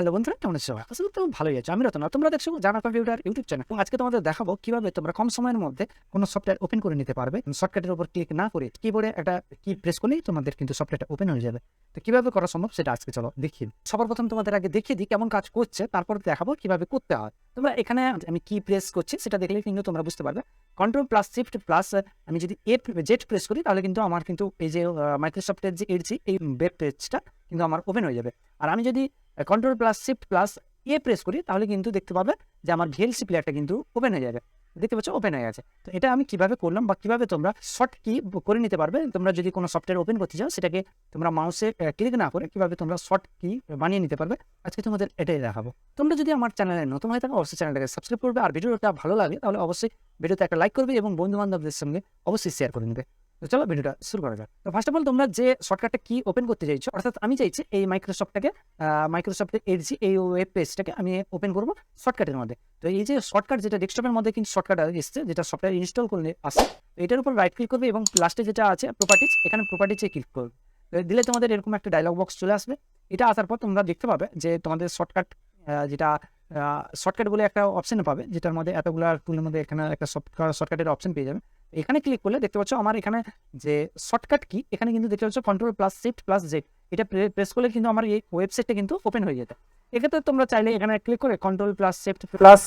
Hello বন্ধুরা, কেমন আছো? আসলে তো ভালোই আছো। আমি রতন, তোমরা দেখছো জানা কম্পিউটার ইউটিউব চ্যানেল। এবং আজকে তোমাদের দেখাবো কিভাবে তোমরা কম সময়ের মধ্যে কোনো সফটওয়্যার ওপেন করে নিতে পারবে। শর্টকাটের উপর ক্লিক না করে কিবোর্ডে একটা কি প্রেস করলেই তোমাদের কিন্তু সফটওয়্যারটা ওপেন হয়ে যাবে। তো কিভাবে করা সম্ভব সেটা আজকে চলো দেখি। সবার প্রথম তোমাদের আগে দেখিয়ে দিই কেমন কাজ করছে, তারপর দেখাবো কিভাবে করতে হয়। তোমরা এখানে আমি কি প্রেস করছি সেটা দেখলে কিন্তু তোমরা বুঝতে পারবে। কন্ট্রোল প্লাস শিফট প্লাস আমি যদি জেড প্রেস করি তাহলে কিন্তু আমার কিন্তু এই যে মাইক্রোসফটের যে ℓ এই ওয়েব পেজটা কিন্তু আমার ওপেন হয়ে যাবে। আর আমি যদি control plus shift plus press করি তাহলে কিন্তু দেখতে পাবে যে আমার 𝐕এলসি প্লেয়ারটা কিন্তু ওপেন হয়ে যাবে। দেখতে পাচ্ছ ওপেন হয়ে গেছে। তো এটা আমি কিভাবে করলাম বা কিভাবে তোমরা শর্ট কি করে নিতে পারবে। তোমরা যদি কোনো সফটওয়্যার ওপেন করতে চাও সেটাকে তোমরা মাউসে ক্লিক না করে কিভাবে তোমরা শর্ট কি বানিয়ে নিতে পারবে আজকে তোমাদের এটাই দেখাবো। তোমরা যদি আমার চ্যানেলে নতুন হয়ে থাকো অবশ্যই চ্যানেলটাকে সাবস্ক্রাইব করবে, আর ভিডিওটা ভালো লাগে তাহলে অবশ্যই ভিডিওতে একটা লাইক করবে এবং বন্ধু বান্ধবদের সঙ্গে অবশ্যই শেয়ার করে নেবে। তো চলো ভিডিওটা শুরু করা যাক। তো ফার্স্ট অফ অল তোমরা যে শর্টকাটটা কি ওপেন করতে চাইছো, অর্থাৎ আমি চাইছি এই মাইক্রোসফটের ℓ এই ওয়েব পেজটাকে আমি ওপেন করবো শর্টকাটের মধ্যে। তো এই যে শর্টকাট যেটা ডেস্কটপের মধ্যে কিন্তু শর্টকাট এসছে, যেটা সফটওয়্যার ইনস্টল করলে আসে, তো এটার উপর রাইট ক্লিক করবে এবং লাস্টে যেটা আছে প্রপার্টিজ, এখানে প্রপার্টিজে ক্লিক করবে। দিলে তোমাদের এরকম একটা ডায়লগ বক্স চলে আসবে। এটা আসার পর তোমরা দেখতে পাবে যে তোমাদের শর্টকাট যেটা শর্টকাট বলে একটা অপশন পাবে, যেটার মধ্যে এতগুলো টুলের মধ্যে এখানে একটা শর্টকাটের অপশন পেয়ে যাবে। এখানে ক্লিক করলে দেখতে পাচ্ছ আমার এখানে যে শর্টকাট কি, এখানে কিন্তু দেখতে পাচ্ছ control plus shift plus Z, এটা প্রেস করলে কিন্তু আমার এই ওয়েবসাইটটা কিন্তু ওপেন হয়ে যেত। এক্ষেত্রে তোমরা চাইলে এখানে ক্লিক করে control plus shift plus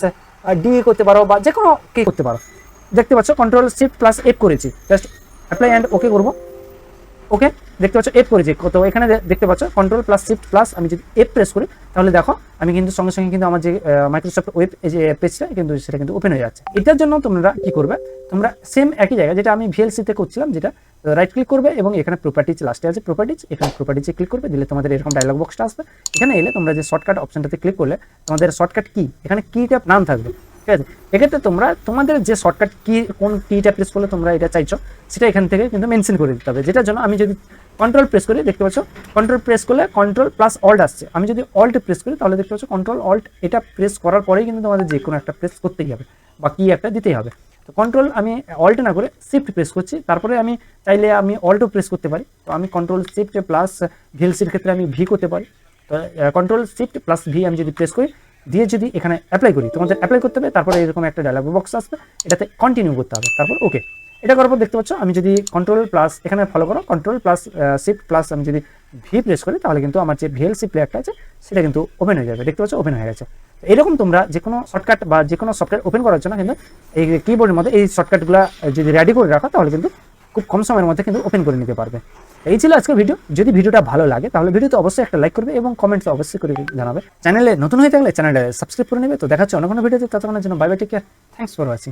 D করতে পারো বা যে কোনো কি করতে পারো। দেখতে পাচ্ছ কন্ট্রোল শিফট প্লাস এফ করেছি, জাস্ট অ্যাপ্লাই অ্যান্ড ওকে করবো। ওকে, দেখতে পাচ্ছ এফ করেছি। তো এখানে দেখতে পাচ্ছ কন্ট্রোল প্লাস শিফট প্লাস আমি যদি এফ প্রেস করি তাহলে দেখো আমি কিন্তু সঙ্গে সঙ্গে কিন্তু আমার যে মাইক্রোসফট ওয়েব যে পেজটা কিন্তু সেটা কিন্তু ওপেন হয়ে যাচ্ছে। এটার জন্য তোমরা কি করবে, তোমরা সেম একই জায়গায় যেটা আমি তে করছিলাম, যেটা রাইট ক্লিক করবে এবং এখানে প্রপার্টিজ লাস্টে আছে প্রপার্টিজ, এখানে প্রপার্টিজে ক্লিক করবে। দিলে তোমাদের এরকম ডায়লগ বক্সটা আসবে। এখানে এলে তোমরা যে শর্টকাট অপশনটাতে ক্লিক করলে তোমাদের শর্টকাট কি, এখানে কিটা নাম থাকবে, ঠিক আছে। এক্ষেত্রে তোমরা তোমাদের যে শর্টকাট কি কোন কিটা প্রেস করলে তোমরা এটা চাইছো সেটা এখান থেকে কিন্তু মেনশন করে দিতে হবে। যেটার জন্য আমি যদি কন্ট্রোল প্রেস করি, দেখতে পাচ্ছ কন্ট্রোল প্রেস করলে কন্ট্রোল প্লাস অল্ট আসছে। আমি যদি অল্ট প্রেস করি তাহলে দেখতে পাচ্ছ কন্ট্রোল অল্ট, এটা প্রেস করার পরেই কিন্তু তোমাদের যে কোনো একটা প্রেস করতেই হবে বা কি একটা দিতেই হবে। তো কন্ট্রোল আমি অল্ট না করে শিফট প্রেস করছি, তারপরে আমি চাইলে আমি অল্টও প্রেস করতে পারি। তো আমি কন্ট্রোল শিফট প্লাস ভিএলসির ক্ষেত্রে আমি ভি করতে পারি। তো কন্ট্রোল শিফট প্লাস ভি আমি যদি প্রেস করি দিয়ে যদি এখানে অ্যাপ্লাই করি, তোমাদের অ্যাপ্লাই করতে হবে। তারপরে এরকম একটা ডায়লগ বক্স আসবে, এটাতে কন্টিনিউ করতে হবে, তারপর ওকে। এটা করার পর দেখতে পাচ্ছ আমি যদি কন্ট্রোল প্লাস এখানে ফলো করো কন্ট্রোল প্লাস শিফট প্লাস আমি যদি ভি প্রেস করি তাহলে কিন্তু আমার যে ভিএলসি প্লেয়ারটা আছে সেটা কিন্তু ওপেন হয়ে যাবে। দেখতে পাচ্ছ ওপেন হয়ে গেছে। এরকম তোমরা যে কোনো শর্টকাট বা যে কোনো সফটওয়্যার ওপেন করার জন্য কিন্তু এই কিবোর্ডের মধ্যে এই শর্টকাটগুলো যদি রেডি করে রাখো তাহলে কিন্তু খুব কম সময়ের মধ্যে কিন্তু ওপেন করে নিতে পারবে। এই ছিল আজকের ভিডিও। যদি ভিডিওটা ভালো লাগে তাহলে ভিডিওতে অবশ্যই একটা লাইক করবে এবং কমেন্টস অবশ্যই করে জানাবে। চ্যানেলে নতুন হয়ে থাকলে চ্যানেলটা সাবস্ক্রাইব করে নেবে। তো দেখা হচ্ছে অন্য কোনো ভিডিওতে, ততক্ষণের জন্য bye bye, take care, thanks for watching.